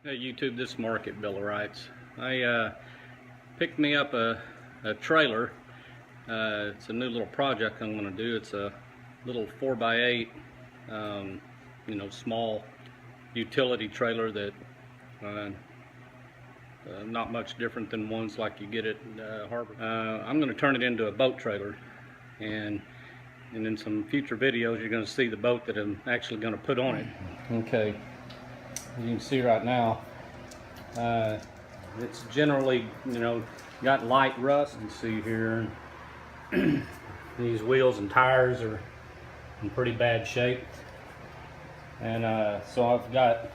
Hey YouTube, this is Mark at Taillights. I picked me up a trailer. It's a new little project I'm going to do. It's a little 4x8, small utility trailer that not much different than ones like you get at Harbor. I'm going to turn it into a boat trailer, and in some future videos you're going to see the boat that I'm actually going to put on it. Okay. As you can see right now, it's generally, got light rust. You see here, these wheels and tires are in pretty bad shape, and so I've got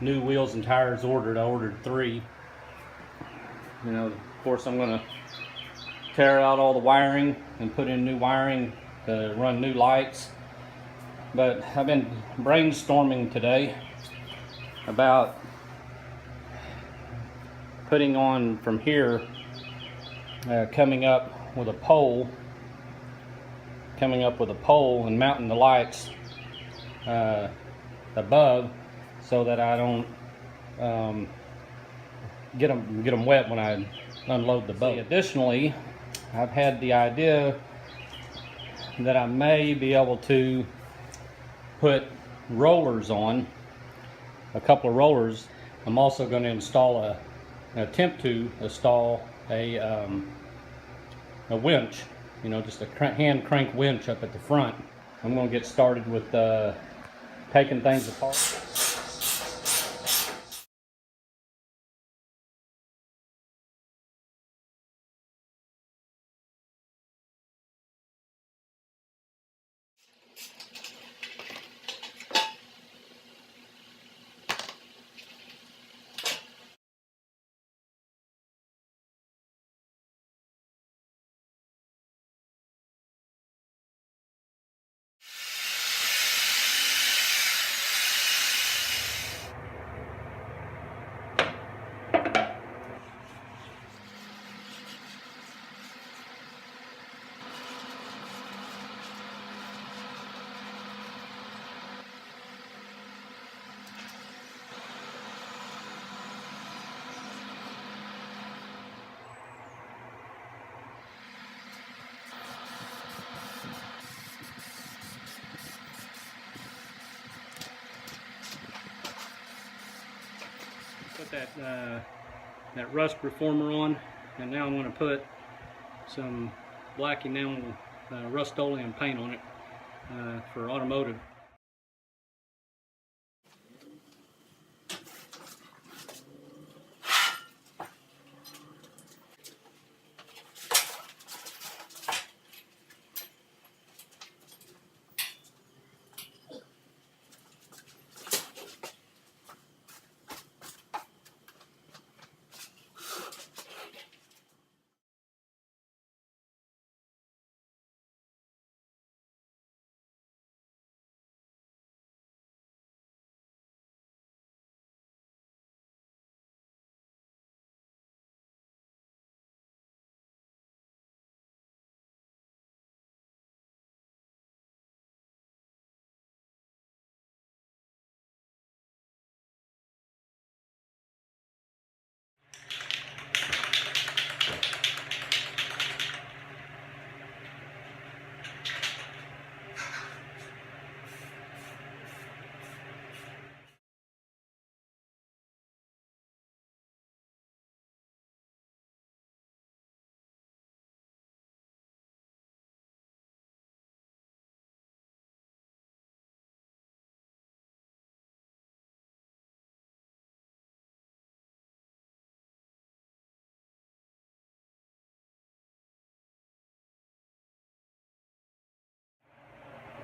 new wheels and tires ordered. I ordered 3. Of course, I'm going to tear out all the wiring and put in new wiring to run new lights. But I've been brainstorming today about putting on from here, coming up with a pole and mounting the lights above, so that I don't get them wet when I unload the boat. Additionally, I've had the idea that I may be able to put rollers on, a couple of rollers. I'm also going to attempt to install a winch, just a hand crank winch up at the front. I'm going to get started with taking things apart. Put that rust reformer on, and now I'm going to put some black enamel Rust-Oleum paint on it for automotive.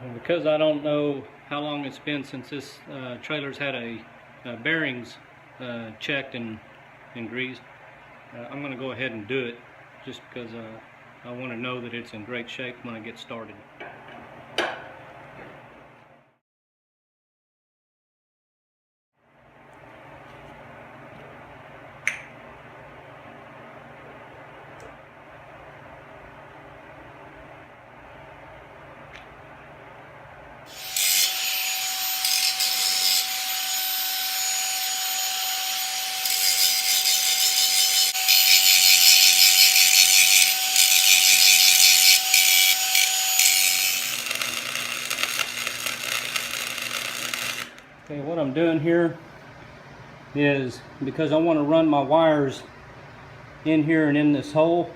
And because I don't know how long it's been since this trailer's had a bearings checked and greased, I'm going to go ahead and do it, just because I want to know that it's in great shape when I get started. Okay, what I'm doing here is, because I want to run my wires in here and in this hole,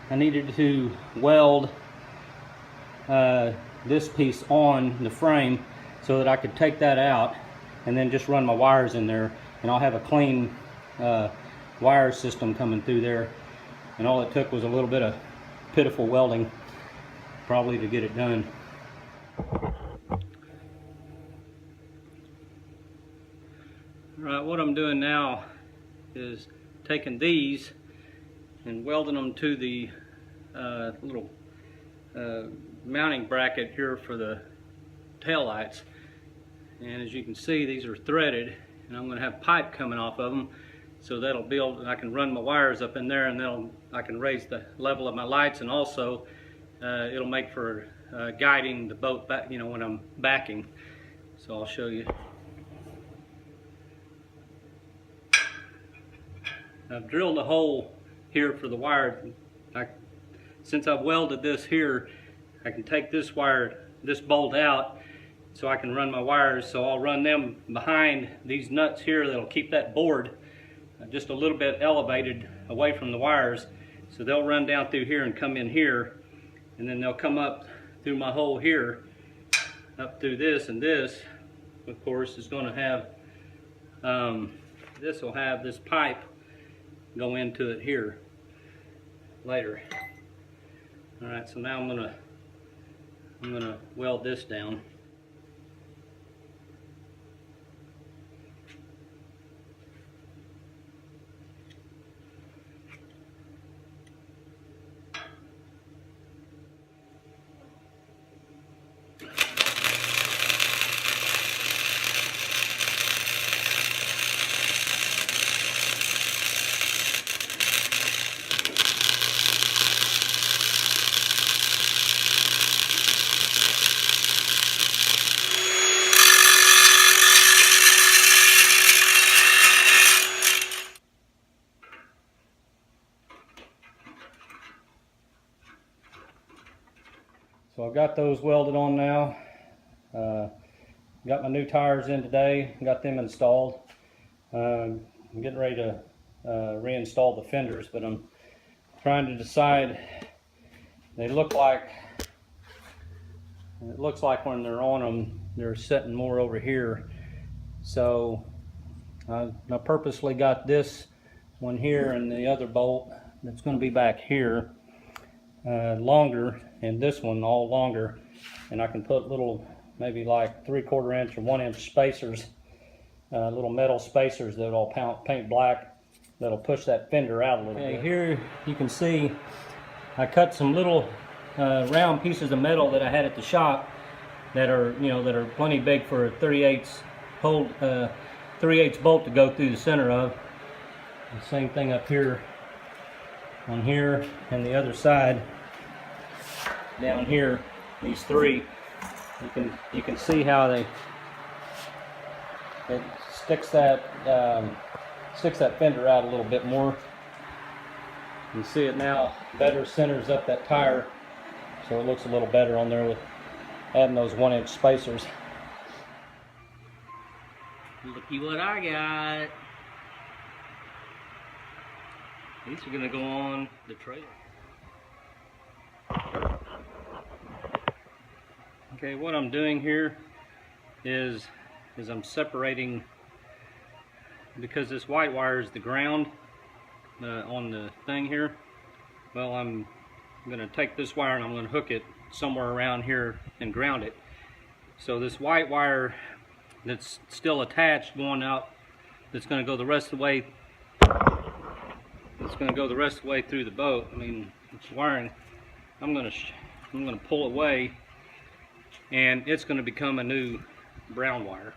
I needed to weld this piece on the frame so that I could take that out and then just run my wires in there, and I'll have a clean wire system coming through there. And all it took was a little bit of pitiful welding probably to get it done. Alright, what I'm doing now is taking these and welding them to the little mounting bracket here for the tail lights. And as you can see, these are threaded, and I'm going to have pipe coming off of them, so that'll build, I can run my wires up in there, and I can raise the level of my lights, and also it'll make for guiding the boat back, you know, when I'm backing. So I'll show you. I've drilled a hole here for the wire. Since I've welded this here, I can take this wire, this bolt out, so I can run my wires. So I'll run them behind these nuts here that'll keep that board just a little bit elevated away from the wires. So they'll run down through here and come in here, and then they'll come up through my hole here, up through this, and this, of course, is going to have, this will have this pipe go into it here later. Alright, so now I'm gonna weld this down. So I've got those welded on now. Got my new tires in today, got them installed. I'm getting ready to reinstall the fenders, but I'm trying to decide. They look like, it looks like when they're on them, they're sitting more over here. So I purposely got this one here and the other bolt that's going to be back here longer, and this one all longer, and I can put little, maybe like 3/4 inch or 1 inch spacers, little metal spacers that I'll paint black, that'll push that fender out a little bit. Here you can see I cut some little round pieces of metal that I had at the shop that are, you know, that are plenty big for a 3/8 hole, 3/8 bolt to go through the center of. The same thing up here on here, and the other side down here, these three, you can see how it sticks that fender out a little bit more. You see it now better centers up that tire, so it looks a little better on there with adding those 1 inch spacers. Looky what I got. These are gonna go on the trailer. Okay, what I'm doing here is I'm separating, because this white wire is the ground on the thing here. Well, I'm gonna take this wire and I'm gonna hook it somewhere around here and ground it. So this white wire that's still attached going out, that's gonna go the rest of the way. It's going to go the rest of the way through the boat. I mean, it's wiring. I'm going to pull away, and it's going to become a new brown wire.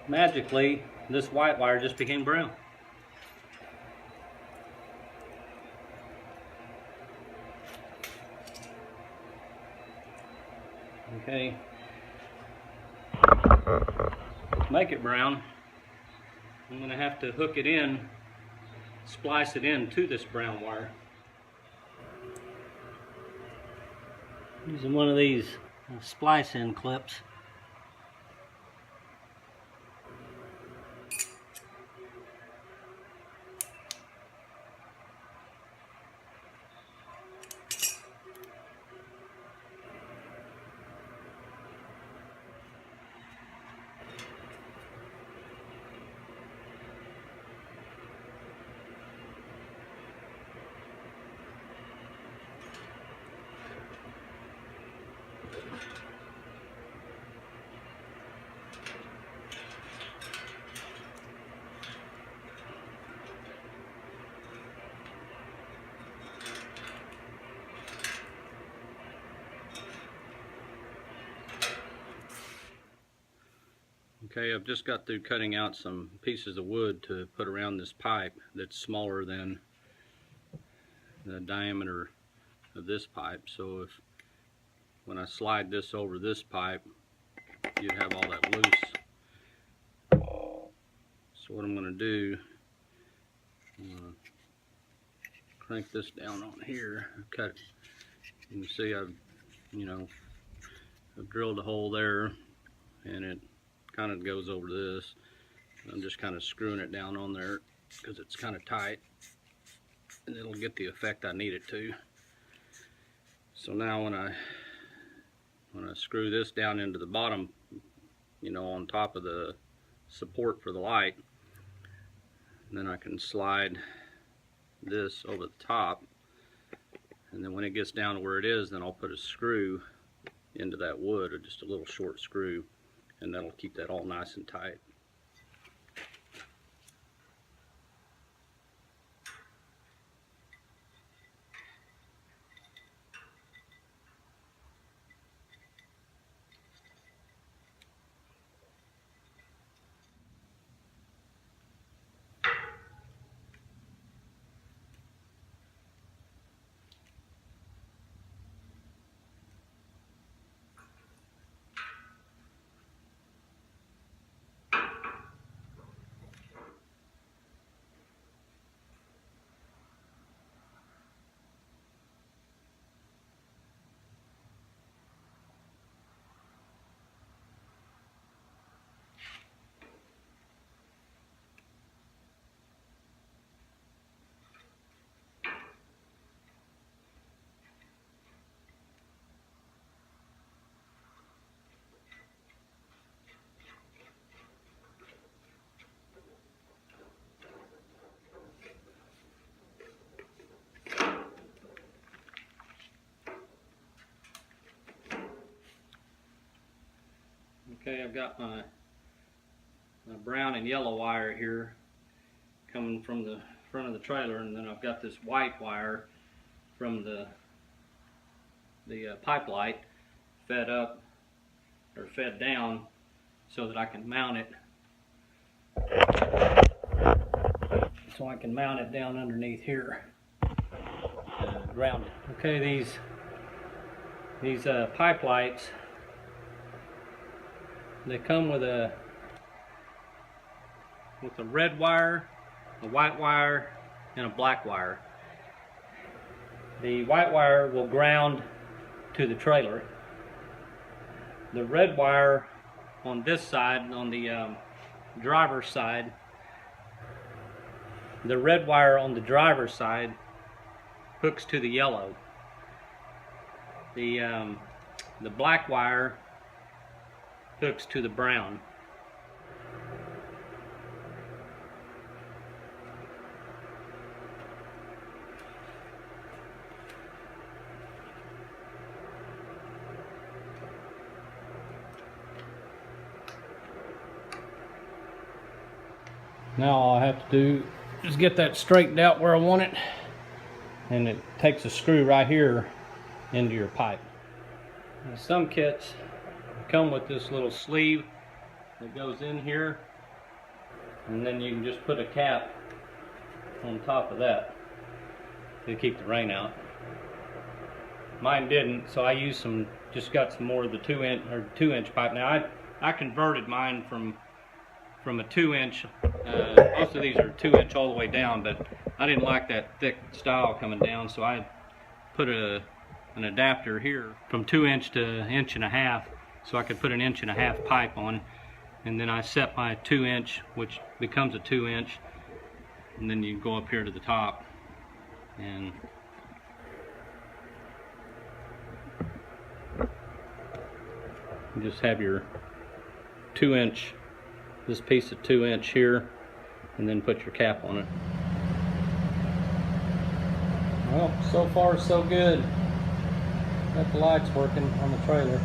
Magically, this white wire just became brown. Okay. To make it brown, I'm going to have to hook it in, splice it in to this brown wire. Using one of these splice in clips. Okay, I've just got through cutting out some pieces of wood to put around this pipe that's smaller than the diameter of this pipe. So when I slide this over this pipe, you'd have all that loose. So what I'm going to do, I'm going to crank this down on here. Cut it. You can see I've drilled a hole there, and it kind of goes over this. I'm just kind of screwing it down on there because it's kind of tight, and it'll get the effect I need it to. So now when I screw this down into the bottom, on top of the support for the light, then I can slide this over the top, and then when it gets down to where it is, then I'll put a screw into that wood, or just a little short screw, and that'll keep that all nice and tight. Okay, I've got my brown and yellow wire here coming from the front of the trailer, and then I've got this white wire from the pipe light fed up or fed down so that I can mount it. So I can mount it down underneath here, ground it. Okay, these pipe lights, they come with a red wire, a white wire, and a black wire. The white wire will ground to the trailer. The red wire on this side, on the driver's side, the red wire on the driver's side hooks to the yellow. The black wire hooks to the brown. Now all I have to do is get that straightened out where I want it, and it takes a screw right here into your pipe. Now, some kits come with this little sleeve that goes in here, and then you can just put a cap on top of that to keep the rain out. Mine didn't, so I used just got some more of the 2-inch pipe. Now I converted mine from a 2-inch. Most of these are 2-inch all the way down, but I didn't like that thick style coming down, so I put a an adapter here from 2" to 1.5" so I could put an 1.5" pipe on, and then I set my 2" which becomes a 2", and then you go up here to the top and you just have your 2", this piece of 2" here, and then put your cap on it. Well, so far so good. Got the lights working on the trailer.